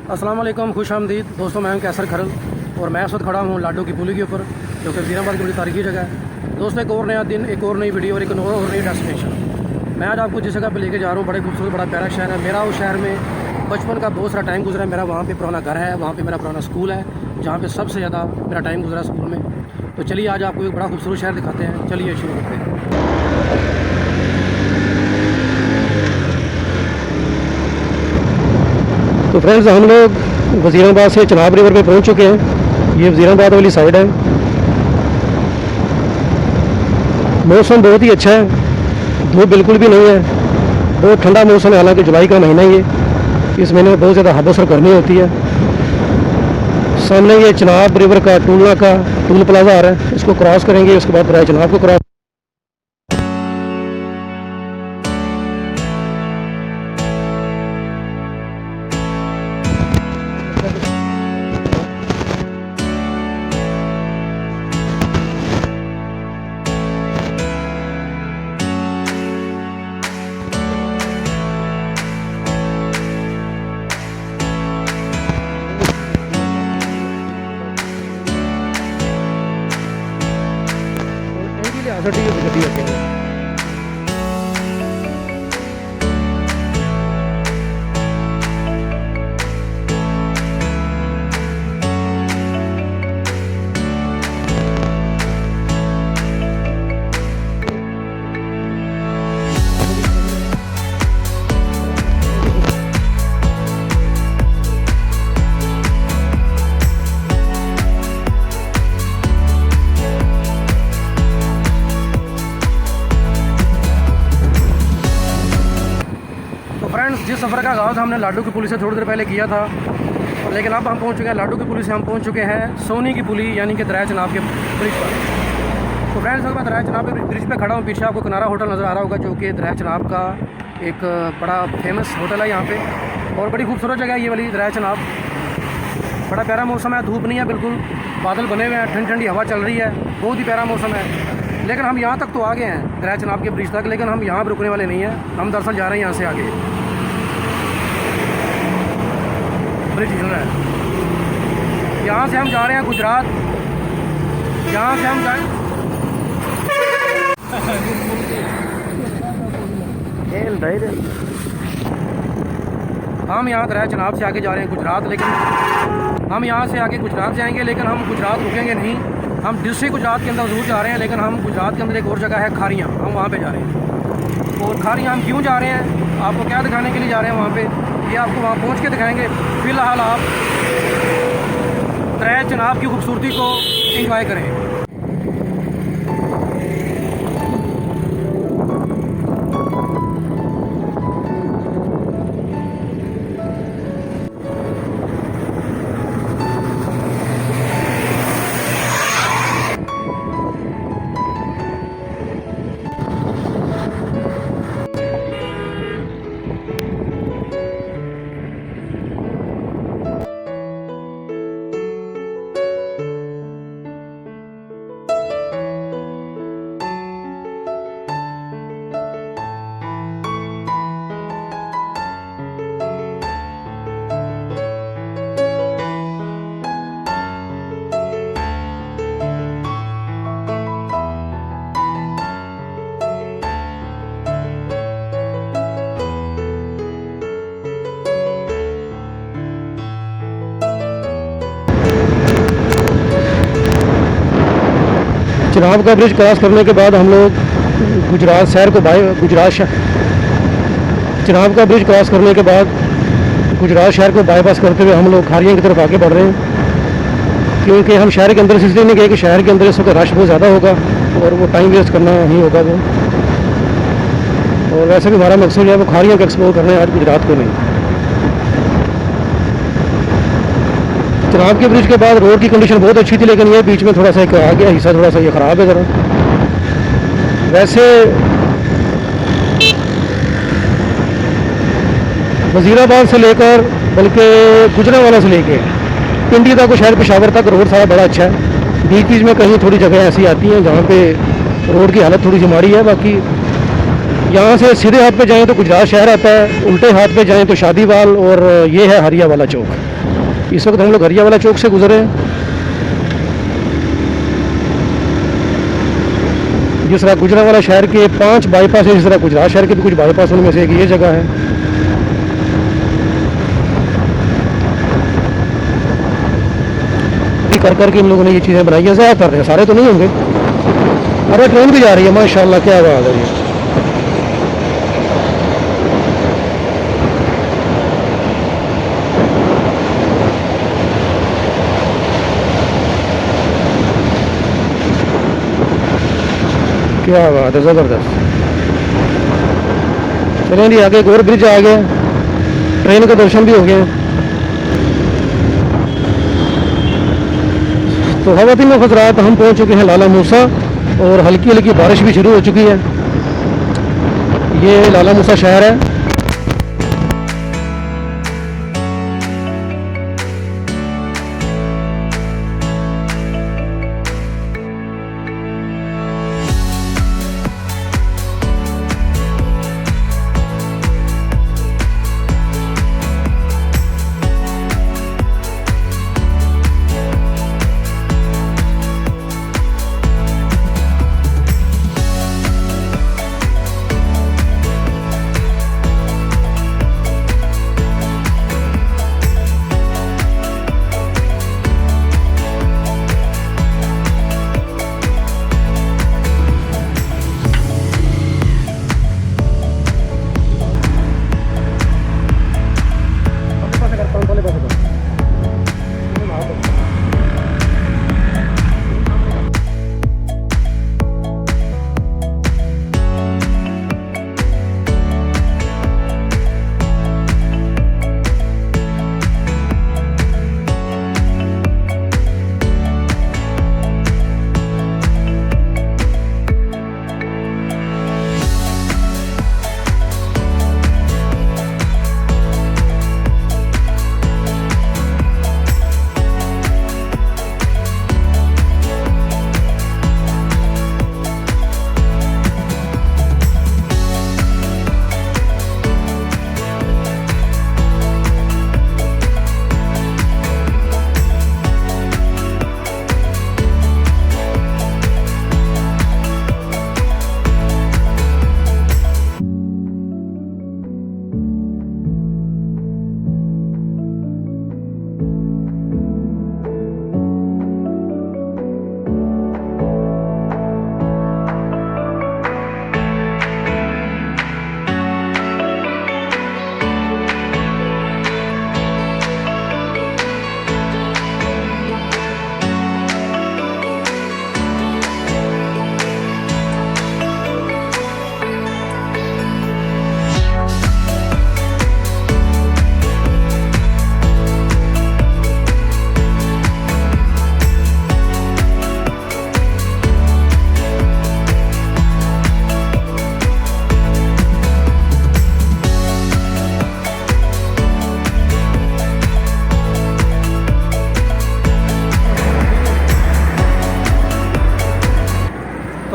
अस्सलाम वालेकुम, खुश आमदीद दोस्तों। मैं हूं कैसर खरल और मैं इस वक्त खड़ा हूं लाडो की पुली के ऊपर, जो कि वज़ीराबाद की बड़ी तारीखी जगह है। दोस्तों, एक और नया दिन, एक और नई वीडियो और एक और नई डेस्टिनेशन। मैं आज आपको जिस जगह पर लेके जा रहा हूँ, बड़े खूबसूरत बड़ा प्यारा शहर है। मेरा उस शहर में बचपन का बहुत सारा टाइम गुजरा है। मेरा वहाँ पे पुराना घर है, वहाँ पे मेरा पुराना स्कूल है, जहाँ पे सबसे ज़्यादा मेरा टाइम गुजरा स्कूल में। तो चलिए आज आपको एक बड़ा खूबसूरत शहर दिखाते हैं। चलिए शुरू करते हैं। तो फ्रेंड्स, हम लोग वज़ीराबाद से चिनाब रिवर पे पहुंच चुके हैं। ये वज़ीराबाद वाली साइड है। मौसम बहुत ही अच्छा है, धूप बिल्कुल भी नहीं है, बहुत ठंडा मौसम है। हालांकि जुलाई का महीना ही है, इस महीने में बहुत ज़्यादा हबसर गर्मी होती है। सामने ये चिनाब रिवर का टूल प्लाजा आ रहा है, इसको क्रॉस करेंगे, उसके बाद दरिया चिनाब को क्रॉस। जिस सफ़र का आगाज़ हमने लाडो की पुली से थोड़ी देर पहले किया था, लेकिन अब हम पहुंच चुके हैं लाडो की पुली से। हम पहुंच चुके हैं सोनी की पुली, यानी कि दरिया चिनाब के ब्रिज पर। तो फ्रेंड्स, मैं दरिया चिनाब के ब्रिज पे खड़ा हूँ। पीछे आपको किनारा होटल नज़र आ रहा होगा, जो कि दरिया चिनाब का एक बड़ा फेमस होटल है यहाँ पे, और बड़ी खूबसूरत जगह है ये वाली दरिया चिनाब। बड़ा प्यारा मौसम है, धूप नहीं है बिल्कुल, बादल बने हुए हैं, ठंडी ठंडी हवा चल रही है, बहुत ही प्यारा मौसम है। लेकिन हम यहाँ तक तो आ गए हैं, दरिया चिनाब के ब्रिज तक, लेकिन हम यहाँ पर रुकने वाले नहीं हैं। हम दरअसल जा रहे हैं यहाँ से आगे, ब्रिज हिल रहा है। यहाँ से हम जा रहे हैं गुजरात। यहाँ से हम जाए हम यहाँ दरिया चिनाब से आगे जा रहे हैं गुजरात, लेकिन हम यहाँ से आगे गुजरात जाएंगे, लेकिन हम गुजरात रुकेंगे नहीं। हम डिस्ट्रिक्ट गुजरात के अंदर जरूर जा रहे हैं, लेकिन हम गुजरात के अंदर एक और जगह है खारियाँ, हम वहाँ पे जा रहे हैं। और खारियाँ हम क्यों जा रहे हैं, आपको क्या दिखाने के लिए जा रहे हैं वहाँ पे, ये आपको वहाँ पहुँच के दिखाएंगे। फ़िलहाल आप दरिया चिनाब की खूबसूरती को एंजॉय करें। चिनाब का ब्रिज क्रॉस करने के बाद हम लोग गुजरात शहर को चिनाब का ब्रिज क्रॉस करने के बाद गुजरात शहर को बाईपास करते हुए हम लोग खारियाँ की तरफ आगे बढ़ रहे हैं, क्योंकि हम शहर के अंदर से इसलिए नहीं गए कि शहर के अंदर इस वक्त रश बहुत ज़्यादा होगा और वो टाइम वेस्ट करना ही होगा वो। और वैसे भी हमारा मकसद है वो खारियाँ को एक्सप्लोर करना है, आज गुजरात को नहीं। चिनाब के ब्रिज के बाद रोड की कंडीशन बहुत अच्छी थी, लेकिन ये बीच में थोड़ा सा आ गया हिस्सा, थोड़ा सा ये ख़राब है ज़रा। वैसे वज़ीराबाद से लेकर बल्कि गुजरांवाला से लेकर पिंडी तक, शहर पेशावर तक रोड सारा बड़ा अच्छा है। बीच बीच में कहीं थोड़ी जगह ऐसी आती हैं जहाँ पे रोड की हालत थोड़ी सी माड़ी है, बाकी यहाँ से सीधे हाथ पे जाएं तो गुजरात शहर आता है, उल्टे हाथ पे जाएं तो शादीवाल, और ये है हरिया वाला चौक। इस वक्त हम लोग हरिया वाला चौक से गुजरे हैं। जिस तरह गुजरात शहर के 5 बाईपास है, इस तरह गुजरात शहर के भी कुछ बाईपास, उनमें से एक ये जगह है। कर करके इन लोगों ने ये चीज़ें बनाई है, ज़्यादा कर रहे हैं, सारे तो नहीं होंगे। अरे ट्रेन भी जा रही है माशाल्लाह, क्या बात है ये। क्या बात है, ज़बरदस्त। चलें जी आगे, एक और ब्रिज आ गया, ट्रेन के दर्शन भी हो गए। तो ख़वातीन व हज़रात, हम पहुंच चुके हैं लाला मूसा, और हल्की हल्की बारिश भी शुरू हो चुकी है। ये लाला मूसा शहर है।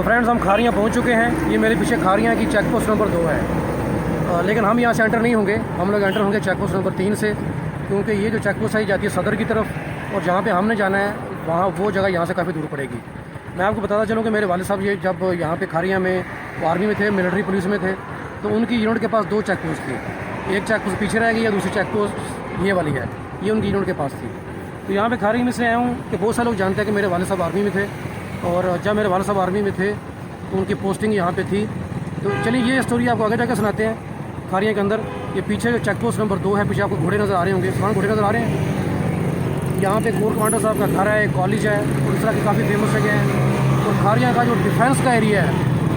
फ्रेंड्स हम खारियाँ पहुंच चुके हैं। ये मेरे पीछे खारियाँ की चेक पोस्ट नंबर 2 है, लेकिन हम यहाँ से एंटर नहीं होंगे। हम लोग एंटर होंगे चेक पोस्ट नंबर 3 से, क्योंकि ये जो चेक पोस्ट है जाती है सदर की तरफ, और जहाँ पे हमने जाना है वहाँ वो जगह यहाँ से काफ़ी दूर पड़ेगी। मैं आपको बताता चलूँ कि मेरे वालिद साहब ये जब यहाँ पे खारियाँ में आर्मी में थे, मिलिट्री पुलिस में थे, तो उनकी यूनिट के पास 2 चेक पोस्ट थी। एक चेक पोस्ट पीछे रह गई है, दूसरी चेक पोस्ट ये वाली है, ये उनकी यूनिट के पास थी। तो यहाँ पे खारी में से आया हूँ कि बहुत सारे लोग जानते हैं कि मेरे वालिद साहब आर्मी में थे, और जब मेरे वालिद साहब आर्मी में थे तो उनकी पोस्टिंग यहाँ पे थी। तो चलिए ये स्टोरी आपको आगे जाकर सुनाते हैं। खारियाँ के अंदर ये पीछे जो चेक पोस्ट नंबर 2 है, पीछे आपको घोड़े नज़र आ रहे होंगे, वहाँ घोड़े नज़र आ रहे हैं। यहाँ पे कोर कमांडर साहब का घर है, कॉलेज है, और इस तरह की काफ़ी फेमस जगह है। और खारियाँ का जो डिफेंस का एरिया है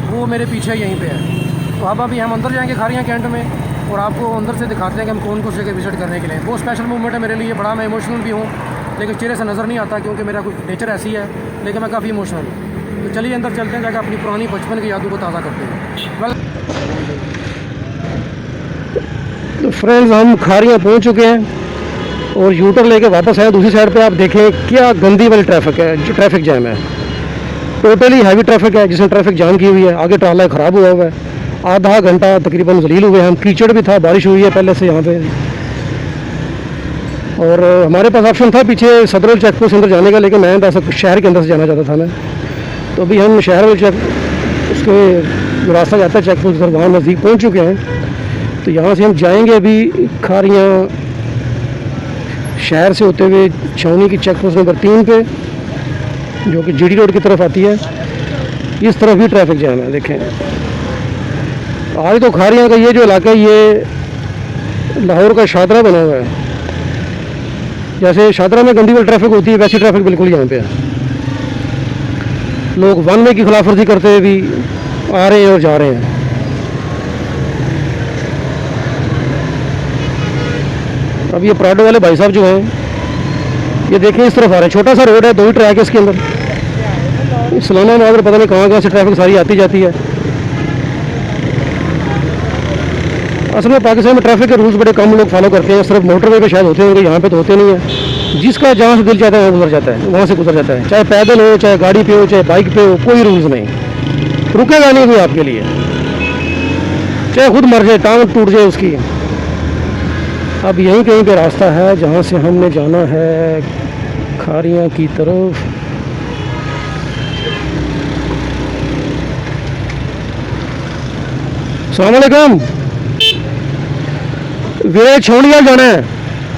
वो मेरे पीछे यहीं पर है। तो अब अभी हम अंदर जाएँगे खारियाँ के एंड में, और आपको अंदर से दिखाते हैं कि हम कौन कौन जगह विजिट करने के लिए। बहुत स्पेशल मूवमेंट है मेरे लिए, बड़ा मैं इमोशनल भी हूँ, लेकिन चेहरे से नज़र नहीं आता क्योंकि मेरा कुछ नेचर ऐसी है, लेकिन मैं काफ़ी इमोशनल हूँ। तो चलिए अंदर चलते हैं, जाकर अपनी पुरानी बचपन की यादों को ताज़ा करते हैं। तो फ्रेंड्स हम खारियाँ पहुँच चुके हैं और यूटर लेके वापस आए। दूसरी साइड पे आप देखें क्या गंदी वाली ट्रैफिक है, जो ट्रैफिक जैम है, टोटली हैवी ट्रैफिक है, जिसने ट्रैफिक जाम की हुई है। आगे ट्राला ख़राब हुआ है, आधा घंटा तकरीबन जलील हुए हम। कीचड़ भी था, बारिश हुई है पहले से यहाँ पे। और हमारे पास ऑप्शन था पीछे सदर चेक पोस्ट अंदर जाने का, लेकिन मैं दरअसल शहर के अंदर से जाना चाहता था मैं। तो अभी हम शहर वाले चेक उसके जो रास्ता जाता है चेक पोस्ट उधर, वहाँ नज़दीक पहुँच चुके हैं। तो यहाँ से हम जाएंगे अभी खारियाँ शहर से होते हुए छावनी की चेक पोस्ट नंबर 3 पे, जो कि जीडी रोड की तरफ आती है। इस तरफ भी ट्रैफिक जाम है। देखें आज तो खारियाँ का ये जो इलाका है ये लाहौर का शादरा बना हुआ है। जैसे शादरा में गंदी वाली ट्रैफिक होती है वैसी ट्रैफिक बिल्कुल यहाँ पे है। लोग वन वे की खिलाफवर्जी करते हुए भी आ रहे हैं और जा रहे हैं। अब ये पराडो वाले भाई साहब जो हैं ये देखें इस तरफ आ रहे हैं। छोटा सा रोड है, 2 ही ट्रैक है इसके अंदर। इस्लामाबाद में पता नहीं कहाँ से ट्रैफिक सारी आती जाती है। असल में पाकिस्तान में ट्रैफिक के रूल्स बड़े कम लोग फॉलो करते हैं। सिर्फ मोटरवे पे शायद होते होंगे, यहाँ पे तो होते नहीं है। जिसका जहाँ से दिल चाहता है वहाँ गुजर जाता है, वहाँ से गुजर जाता है। चाहे पैदल हो, चाहे गाड़ी पे हो, चाहे बाइक पे हो, कोई रूल्स नहीं, रुकेगा नहीं कोई आपके लिए। चाहे खुद मर जाए, टांग टूट जाए उसकी। अब यहीं कहीं पे रास्ता है जहाँ से हमने जाना है खारियाँ की तरफ। अस्सलाम वालेकुम। वीरे छावनी वाल जाना है।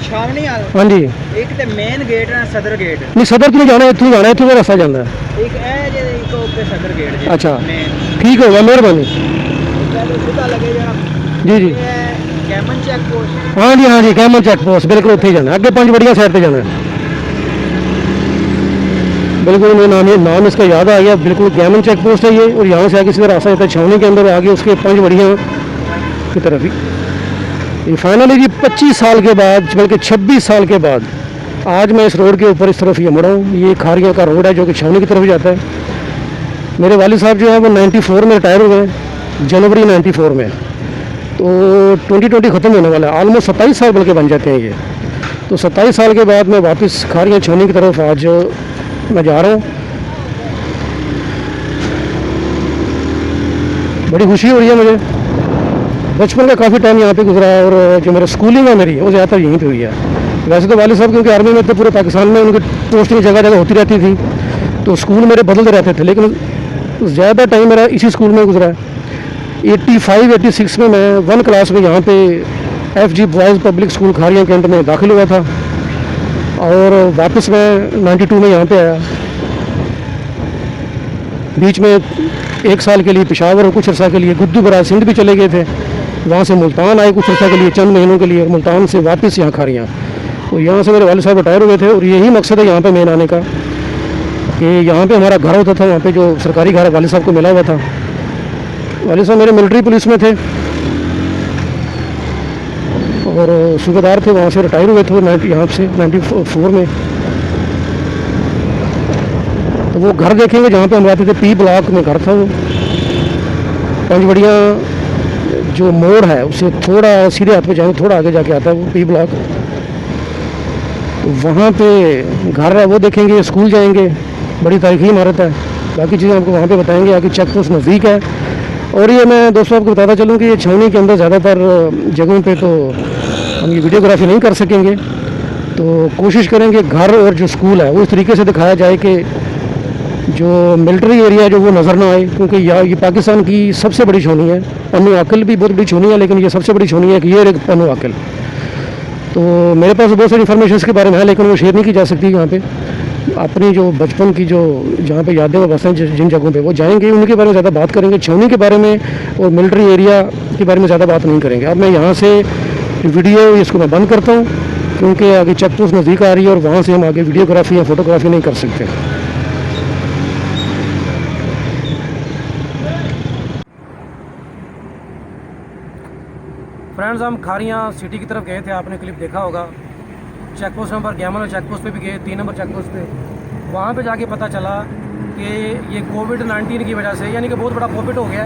छावनी वाल हाँ जी। एक ते मेन गेट है सदर गेट, नहीं सदर तो नहीं जाना, इतनी जाना है, इतनी का रास्ता जाना है। एक है जे एक ऊपर सदर गेट जे अच्छा मेन ठीक होगा, मेहरबानी। पहले सीधा लगेगा जी जी ये कैमन चेक पोस्ट। हाँ जी कैमन चेक पोस्ट बिल्कुल उत्थे ही जाना है। अगे 5 बढ़िया साइड पे जाना है। बिल्कुल मुझे नाम इसका याद आ गया। बिल्कुल कैमन चेक पोस्ट है ये। और यहाँ से आगे सीधा रास्ता जाता है छावनी के अंदर, आगे उसके 5 बढ़िया की तरफ ही। ये फाइनली जी 25 साल के बाद, बल्कि 26 साल के बाद आज मैं इस रोड के ऊपर इस तरफ ये मुड़ा हूँ। ये खारियाँ का रोड है जो कि छावनी की तरफ जाता है। मेरे वालिद साहब जो है वो 94 में रिटायर हुए हैं, जनवरी 94 में। तो 2020 ख़त्म होने वाला है। ऑलमोस्ट 27 साल बल्कि बन जाते हैं ये। तो 27 साल के बाद मैं वापस खारियाँ छावनी की तरफ आज मैं जा रहा हूँ। बड़ी खुशी हो रही है मुझे। बचपन का काफ़ी टाइम यहाँ पे गुजरा है और जो मेरा स्कूलिंग है मेरी वो ज़्यादातर यहीं पे हुई है। वैसे तो वालिद साहब क्योंकि आर्मी में थे पूरे पाकिस्तान में, उनकी पोस्टिंग जगह जगह होती रहती थी, तो स्कूल मेरे बदलते रहते थे, लेकिन ज़्यादा टाइम मेरा इसी स्कूल में गुजरा है। 85-86 में मैं 1 क्लास में यहाँ पे FG boys public school Kharian cantt में दाखिल हुआ था और वापस मैं 92 में यहाँ पे आया। बीच में 1 साल के लिए पेशावर और कुछ अर्सा के लिए गुद्दू बराज सिंध भी चले गए थे। वहाँ से मुल्तान आए कुछ अर्सा के लिए, चंद महीनों के लिए, और मुल्तान से वापस यहाँ खारियाँ। तो यहाँ से मेरे वालिद साहब रिटायर हुए थे और यही मकसद है यहाँ पे मेन आने का कि यहाँ पे हमारा घर होता था। वहाँ पे जो सरकारी घर वालिद साहब को मिला हुआ था। वालिद साहब मेरे मिलिट्री पुलिस में थे और सूबेदार थे, वहाँ से रिटायर हुए थे यहाँ से 94 में। तो वो घर देखेंगे जहाँ पे हम रहते थे, P ब्लॉक में घर था वो। 5 बढ़िया जो मोड़ है उससे थोड़ा सीधे हाथ पे जाएंगे, थोड़ा आगे जाके आता है वो P ब्लॉक। तो वहाँ पे घर है वो देखेंगे। स्कूल जाएंगे, बड़ी तारीखी इमारत है। बाकी चीज़ें आपको वहाँ पे बताएंगे। आगे चेक पोस्ट नज़दीक है। और ये मैं दोस्तों आपको बताता चलूँ कि ये छावनी के अंदर ज़्यादातर जगहों पे तो हम ये वीडियोग्राफी नहीं कर सकेंगे, तो कोशिश करेंगे घर और जो स्कूल है वो इस तरीके से दिखाया जाए कि जो मिलिट्री एरिया जो वो नज़र ना आए, क्योंकि ये पाकिस्तान की सबसे बड़ी छावनी है। पन्नू आकल भी बहुत बड़ी छावनी है, लेकिन ये सबसे बड़ी छावनी है कि ये एक पन्नू आकल। तो मेरे पास बहुत सारी इन्फॉर्मेशन इसके बारे में है, लेकिन वो शेयर नहीं की जा सकती यहाँ पे। अपनी जो बचपन की जो जहाँ पे यादें वो बसें जिन जगहों पे वो जाएंगे उनके बारे में ज़्यादा बात करेंगे। छावनी के बारे में और मिलिट्री एरिया के बारे में ज़्यादा बात नहीं करेंगे। अब मैं यहाँ से वीडियो इसको मैं बंद करता हूँ, क्योंकि आगे चेक पोस्ट नज़दीक आ रही है और वहाँ से हम आगे वीडियोग्राफी या फ़ोटोग्राफी नहीं कर सकते। फ्रेंड्स हम खारियाँ सिटी की तरफ गए थे, आपने क्लिप देखा होगा। Check post number 11 check post पे भी गए, 3 नंबर चेक पोस्ट पे। वहाँ पे जाके पता चला कि ये कोविड-19 की वजह से, यानी कि बहुत बड़ा प्रॉफिट हो गया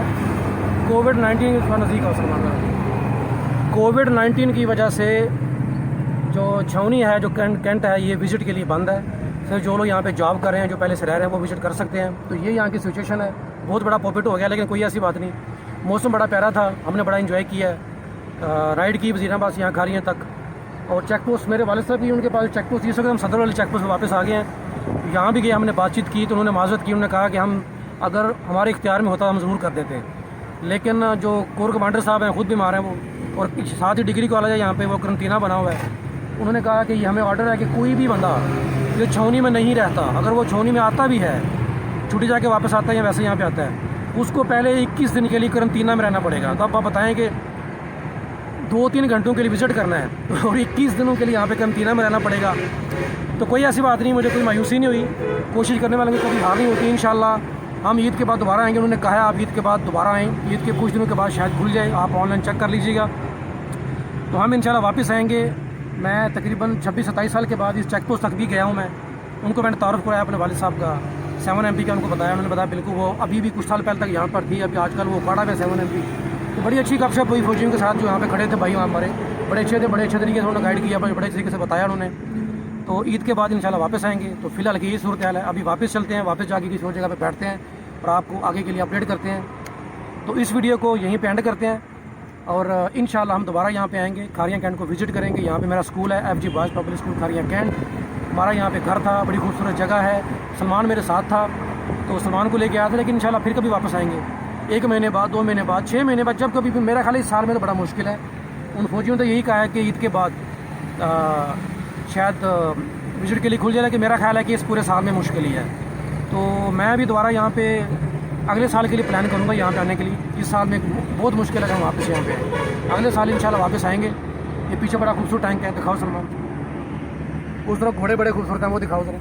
कोविड-19 का नज़दीक अवसर माना। कोविड-19 की वजह से जो छावनी है, जो कैंट है, ये विज़िट के लिए बंद है। फिर जो लोग यहाँ पे जॉब कर रहे हैं, जो पहले से रह रहे हैं, वो विज़िट कर सकते हैं। तो ये यहाँ की सिचुएशन है। बहुत बड़ा प्रॉफिट हो गया, लेकिन कोई ऐसी बात नहीं। मौसम बड़ा प्यारा था, हमने बड़ा इन्जॉय किया। राइड की वज़ीराबाद से यहाँ खारियाँ तक, और चेक पोस्ट मेरे वालिद साहब भी उनके पास चेक पोस्ट, इस वक्त हम सदर वाले चेक पोस्ट पर वापस आ गए हैं। यहाँ भी गए, हमने बातचीत की तो उन्होंने माजरत की, उन्होंने कहा कि हम अगर हमारे इख्तियार में होता हम ज़रूर कर देते, लेकिन जो कोर कमांडर साहब हैं खुद बीमार हैं वो, और साथ ही डिग्री कॉलेज है यहाँ पे, वो करंटीना बना हुआ है। उन्होंने कहा कि ये हमें ऑर्डर है कि कोई भी बंदा जो छावनी में नहीं रहता, अगर वो छावनी में आता भी है, छुट्टी जाके वापस आता है या वैसे यहाँ पे आता है, उसको पहले 21 दिन के लिए करंटीना में रहना पड़ेगा। तो अब आप बताएं कि 2-3 घंटों के लिए विज़िट करना है और 21 दिनों के लिए यहाँ पे करंटीना में रहना पड़ेगा। तो कोई ऐसी बात नहीं, मुझे कोई मायूसी नहीं हुई, कोशिश करने वाले की कभी हार नहीं होती। इंशाल्लाह हम ईद के बाद दोबारा आएंगे। उन्होंने कहा है आप ईद के बाद दोबारा आएँ, ईद के कुछ दिनों के बाद शायद खुल जाए, आप ऑनलाइन चेक कर लीजिएगा। तो हम इंशाल्लाह वापस आएंगे। मैं तकरीबन 26-27 साल के बाद इस चेक पोस्ट तक भी गया हूँ। मैं उनको मैंने तारुफ कराया अपने वालिद साहब का, 7 MP का, उनको बताया। उन्होंने बताया बिल्कुल वो अभी भी कुछ साल पहले तक यहाँ पर थी, अभी आजकल वो उखाड़ा में 7 MP। तो बड़ी अच्छी गपशप हुई फौजियों के साथ जो यहाँ पे खड़े थे भाई हमारे, बड़े अच्छे थे, बड़े अच्छे तरीके से उन्होंने गाइड किया, बड़े अच्छे तरीके से बताया उन्होंने। तो ईद के बाद इंशाल्लाह वापस आएंगे। तो फिलहाल की यही सूरत हाल है, अभी वापस चलते हैं, वापस जाके किसी और जगह पर बैठते हैं और आपको आगे के लिए अपडेट करते हैं। तो इस वीडियो को यहीं पर एंड करते हैं और इंशाल्लाह हम दोबारा यहाँ पे आएंगे, खारियाँ कैंट को विज़िट करेंगे। यहाँ पे मेरा स्कूल है FG boys public school Kharian cantt. हमारा यहाँ पे घर था, बड़ी खूबसूरत जगह है। सलमान मेरे साथ था, तो सलमान को लेके आया था, लेकिन इंशाल्लाह फिर कभी वापस आएंगे, 1 महीने बाद, 2 महीने बाद, 6 महीने बाद, जब कभी भी। मेरा ख्याल इस साल में तो बड़ा मुश्किल है। उन फौजियों ने तो यही कहा है कि ईद के बाद शायद विज़िट के लिए खुल जाए, लेकिन मेरा ख्याल है कि इस पूरे साल में मुश्किल ही है। तो मैं भी दोबारा यहाँ पे अगले साल के लिए प्लान करूँगा यहाँ पे आने के लिए। इस साल में बहुत मुश्किल है कि हम वापस यहाँ पे आएँ। अगले साल इंशाल्लाह वापस आएंगे। ये पीछे बड़ा खूबसूरत टैंक है, दिखाओ सलमान, उस तरफ घोड़े बड़े खूबसूरत हैं, वो दिखाओ ज़रा।